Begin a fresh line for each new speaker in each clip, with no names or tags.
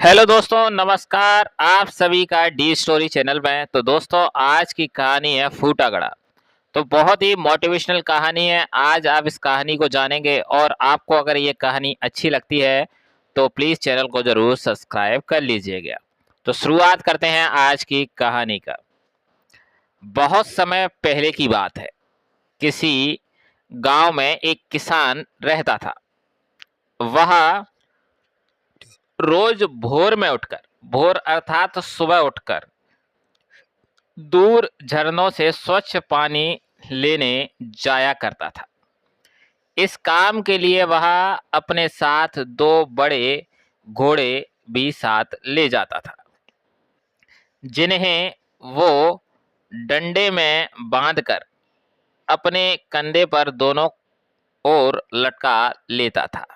Hello दोस्तों, नमस्कार। आप सभी का डी स्टोरी चैनल में। तो दोस्तों, आज की कहानी है फूटागड़ा। तो बहुत ही मोटिवेशनल कहानी है। आज आप इस कहानी को जानेंगे और आपको अगर ये कहानी अच्छी लगती है तो प्लीज़ चैनल को ज़रूर सब्सक्राइब कर लीजिएगा। तो शुरुआत करते हैं आज की कहानी का। बहुत समय पहले की बात है। किसी गांव में एक किसान रहता था। वह रोज भोर अर्थात सुबह उठकर दूर झरनों से स्वच्छ पानी लेने जाया करता था। इस काम के लिए वह अपने साथ दो बड़े घोड़े भी साथ ले जाता था, जिन्हें वो डंडे में बांधकर अपने कंधे पर दोनों ओर लटका लेता था।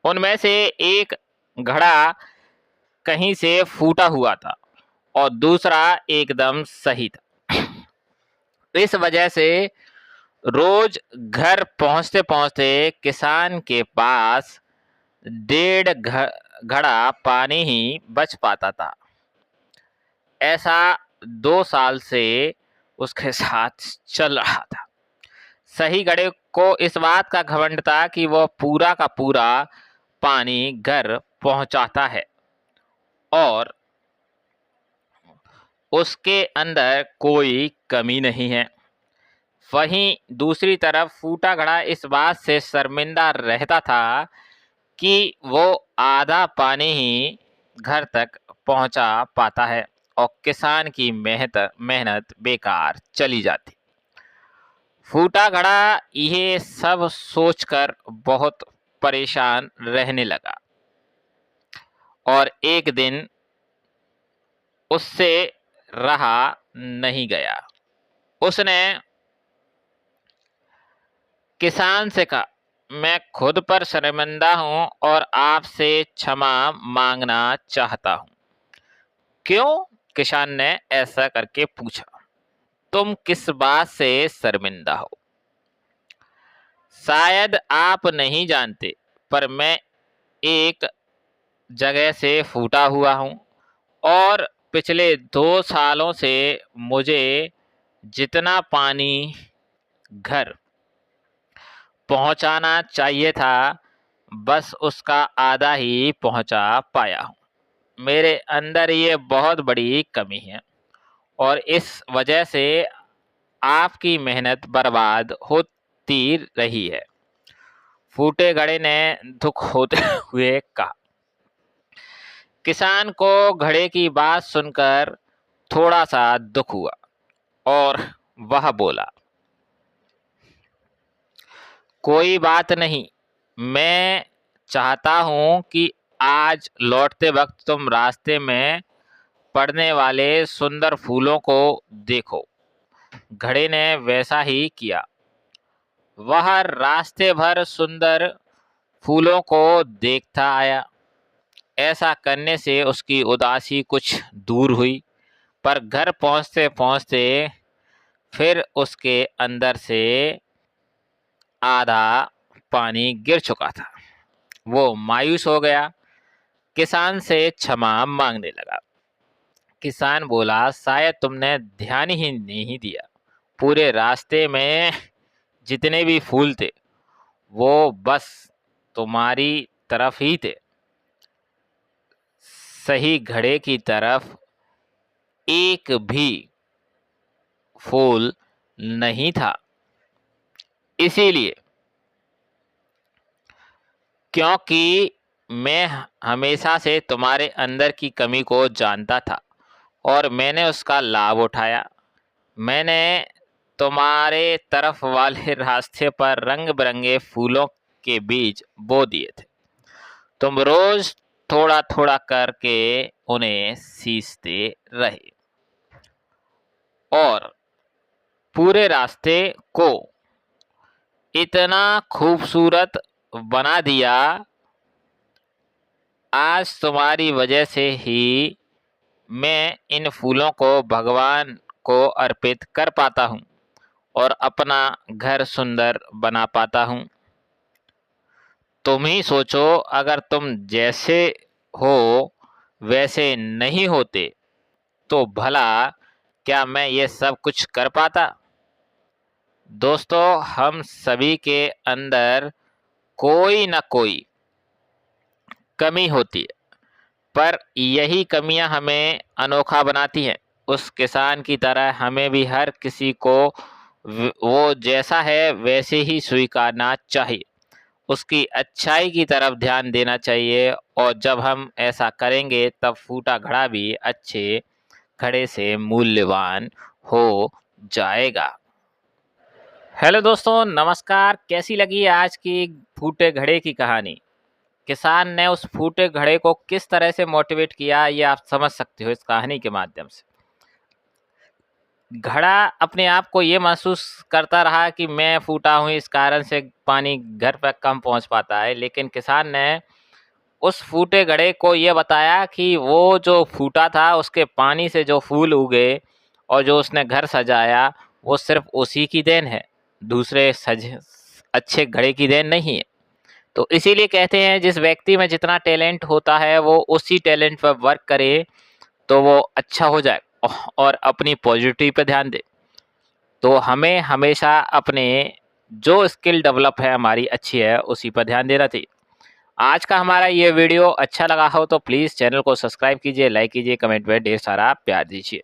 उनमें से एक घड़ा कहीं से फूटा हुआ था और दूसरा एकदम सही था। इस वजह से रोज घर पहुंचते पहुंचते किसान के पास डेढ़ घड़ा पानी ही बच पाता था। ऐसा 2 साल से उसके साथ चल रहा था। सही घड़े को इस बात का घमंड था कि वह पूरा का पूरा पानी घर पहुंचाता है और उसके अंदर कोई कमी नहीं है। वहीं दूसरी तरफ फूटा घड़ा इस बात से शर्मिंदा रहता था कि वो आधा पानी ही घर तक पहुंचा पाता है और किसान की मेहनत बेकार चली जाती। फूटा घड़ा ये सब सोचकर बहुत परेशान रहने लगा और एक दिन उससे रहा नहीं गया। उसने किसान से कहा, मैं खुद पर शर्मिंदा हूं और आपसे क्षमा मांगना चाहता हूं। क्यों? किसान ने ऐसा करके पूछा। तुम किस बात से शर्मिंदा हो? शायद आप नहीं जानते, पर मैं एक जगह से फूटा हुआ हूं और पिछले 2 सालों से मुझे जितना पानी घर पहुंचाना चाहिए था, बस उसका आधा ही पहुंचा पाया हूं। मेरे अंदर ये बहुत बड़ी कमी है और इस वजह से आपकी मेहनत बर्बाद होती रही है। फूटे घड़े ने दुख होते हुए कहा। किसान को घड़े की बात सुनकर थोड़ा सा दुख हुआ और वह बोला, कोई बात नहीं। मैं चाहता हूं कि आज लौटते वक्त तुम रास्ते में पड़ने वाले सुंदर फूलों को देखो। घड़े ने वैसा ही किया। वह रास्ते भर सुंदर फूलों को देखता आया। ऐसा करने से उसकी उदासी कुछ दूर हुई, पर घर पहुंचते पहुंचते फिर उसके अंदर से आधा पानी गिर चुका था। वो मायूस हो गया। किसान से क्षमा मांगने लगा। किसान बोला, शायद तुमने ध्यान ही नहीं दिया। पूरे रास्ते में जितने भी फूल थे वो बस तुम्हारी तरफ ही थे। सही घड़े की तरफ एक भी फूल नहीं था। इसीलिए, क्योंकि मैं हमेशा से तुम्हारे अंदर की कमी को जानता था और मैंने उसका लाभ उठाया। मैंने तुम्हारे तरफ वाले रास्ते पर रंग बिरंगे फूलों के बीज बो दिए थे। तुम रोज थोड़ा थोड़ा करके उन्हें सींचते रहे और पूरे रास्ते को इतना खूबसूरत बना दिया। आज तुम्हारी वजह से ही मैं इन फूलों को भगवान को अर्पित कर पाता हूँ और अपना घर सुंदर बना पाता हूँ। तुम ही सोचो, अगर तुम जैसे हो वैसे नहीं होते तो भला क्या मैं ये सब कुछ कर पाता। दोस्तों, हम सभी के अंदर कोई न कोई कमी होती है, पर यही कमियां हमें अनोखा बनाती हैं। उस किसान की तरह हमें भी हर किसी को वो जैसा है वैसे ही स्वीकारना चाहिए, उसकी अच्छाई की तरफ ध्यान देना चाहिए, और जब हम ऐसा करेंगे तब फूटा घड़ा भी अच्छे घड़े से मूल्यवान हो जाएगा। हेलो दोस्तों, नमस्कार। कैसी लगी आज की फूटे घड़े की कहानी? किसान ने उस फूटे घड़े को किस तरह से मोटिवेट किया, ये आप समझ सकते हो इस कहानी के माध्यम से। घड़ा अपने आप को ये महसूस करता रहा कि मैं फूटा हूँ, इस कारण से पानी घर तक कम पहुँच पाता है, लेकिन किसान ने उस फूटे घड़े को ये बताया कि वो जो फूटा था उसके पानी से जो फूल उगे और जो उसने घर सजाया वो सिर्फ उसी की देन है, दूसरे अच्छे घड़े की देन नहीं है। तो इसीलिए कहते हैं जिस व्यक्ति में जितना टैलेंट होता है वो उसी टैलेंट पर वर्क करे तो वो अच्छा हो जाए और अपनी पॉजिटिव पे ध्यान दे। तो हमें हमेशा अपने जो स्किल डेवलप है हमारी अच्छी है उसी पर ध्यान देना चाहिए। आज का हमारा ये वीडियो अच्छा लगा हो तो प्लीज़ चैनल को सब्सक्राइब कीजिए, लाइक कीजिए, कमेंट में ढेर सारा प्यार दीजिए।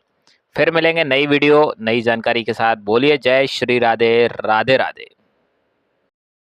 फिर मिलेंगे नई वीडियो नई जानकारी के साथ। बोलिए जय श्री राधे, राधे राधे।